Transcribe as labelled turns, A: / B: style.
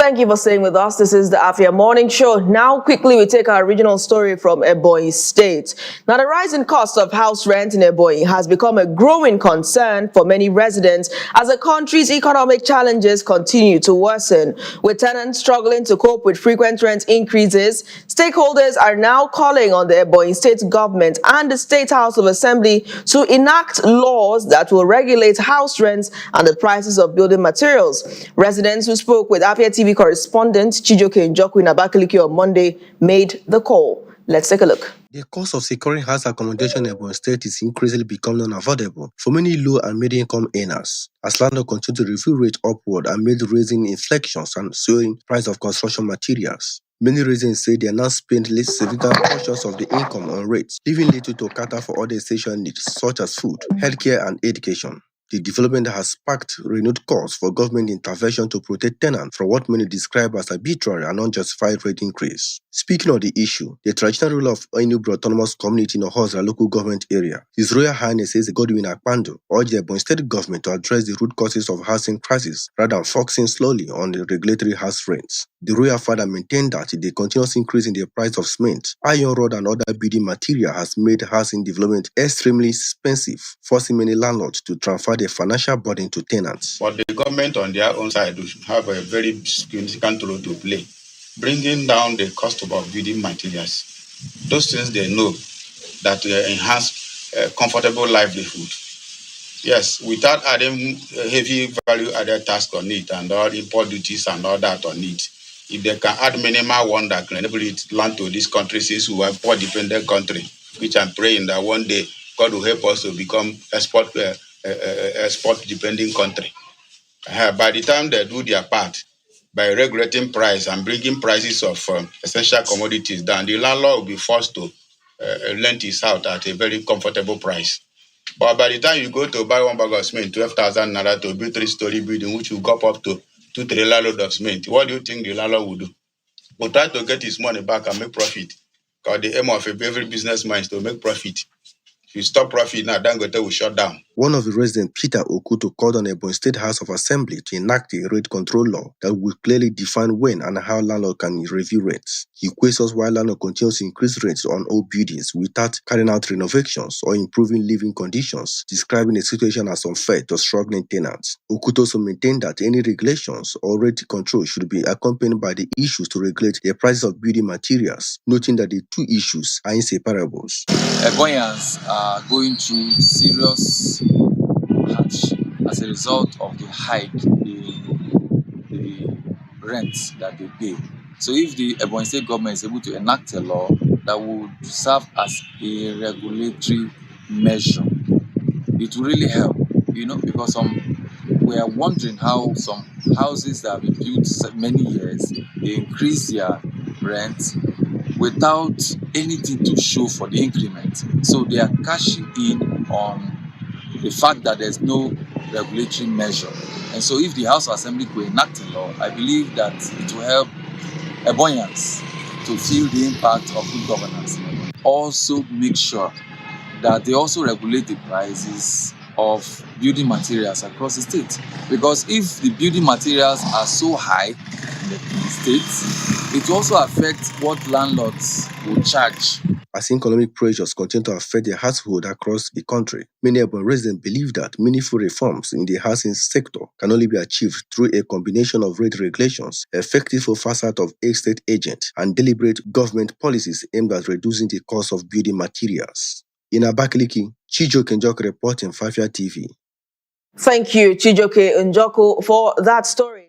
A: Thank you for staying with us. This is the Afia Morning Show. Now, quickly, we take our regional story from Ebonyi State. Now, the rising cost of house rent in Ebonyi has become a growing concern for many residents as the country's economic challenges continue to worsen. With tenants struggling to cope with frequent rent increases, stakeholders are now calling on the Ebonyi State Government and the State House of Assembly to enact laws that will regulate house rents and the prices of building materials. Residents who spoke with Afia TV correspondent Enu-Uburu in Abakaliki on Monday made the call. Let's take a look.
B: The cost of securing house accommodation in Ebonyi State is increasingly becoming unaffordable for many low and middle-income earners, as landlords continue to review rates upward amid raising inflections and soaring price of construction materials. Many residents say they are now spending significant portions of the income on rates, leaving little to cater for other essential needs such as food, healthcare, and education. The development has sparked renewed calls for government intervention to protect tenants from what many describe as arbitrary and unjustified rate increase. Speaking of the issue, the traditional ruler of Enu-Uburu Autonomous Community in Ohozra local government area, His Royal Highness Godwin Akpandu, urged the Ebonyi State Government to address the root causes of housing crisis rather than focusing slowly on the regulatory house rents. The royal father maintained that the continuous increase in the price of cement, iron rod, and other building material has made housing development extremely expensive, forcing many landlords to transfer their financial burden to tenants.
C: But the government on their own side have a very significant role to play, bringing down the cost of our building materials. Those things they know that enhance comfortable livelihood. Yes, without adding heavy value-added tax on it and all import duties and all that on it, if they can add minimal one that can enable it to land to this country, since we are a poor-dependent country, which I'm praying that one day God will help us to become export-dependent country. By the time they do their part, by regulating price and bringing prices of essential commodities down, the landlord will be forced to lend his house at a very comfortable price. But by the time you go to buy one bag of cement, 12,000 naira to build 3-story building, which will go up to 2-3 load of cement, what do you think the landlord will do? Will try to get his money back and make profit. Because the aim of every businessman is to make profit. If you stop profit now, Dangote will shut down.
B: One of the residents, Peter Okuto, called on the Ebonyi State House of Assembly to enact a rate control law that will clearly define when and how landlords can review rates. He questions why landlords continue to increase rates on old buildings without carrying out renovations or improving living conditions, describing the situation as unfair to struggling tenants. Okuto also maintained that any regulations or rate control should be accompanied by the issues to regulate the prices of building materials, noting that the two issues are inseparable.
D: Ebonyans are going through serious hardship as a result of the hike in the rents that they pay. So if the Ebonyi State Government is able to enact a law that would serve as a regulatory measure, it will really help, because we are wondering how some houses that have been built many years, they increase their rent without anything to show for the increment. So they are cashing in on the fact that there's no regulatory measure. And so if the House of Assembly could enact a law, I believe that it will help Ebonyans to feel the impact of good governance. Also make sure that they also regulate the prices of building materials across the state. Because if the building materials are so high in the state, it will also affect what landlords will charge.
B: As economic pressures continue to affect the household across the country, many Ebonyi residents believe that meaningful reforms in the housing sector can only be achieved through a combination of rate regulations, effective oversight of estate agents, and deliberate government policies aimed at reducing the cost of building materials. In Abakaliki, Enu-Uburu reporting for Afia TV.
A: Thank you, Enu-Uburu, for that story.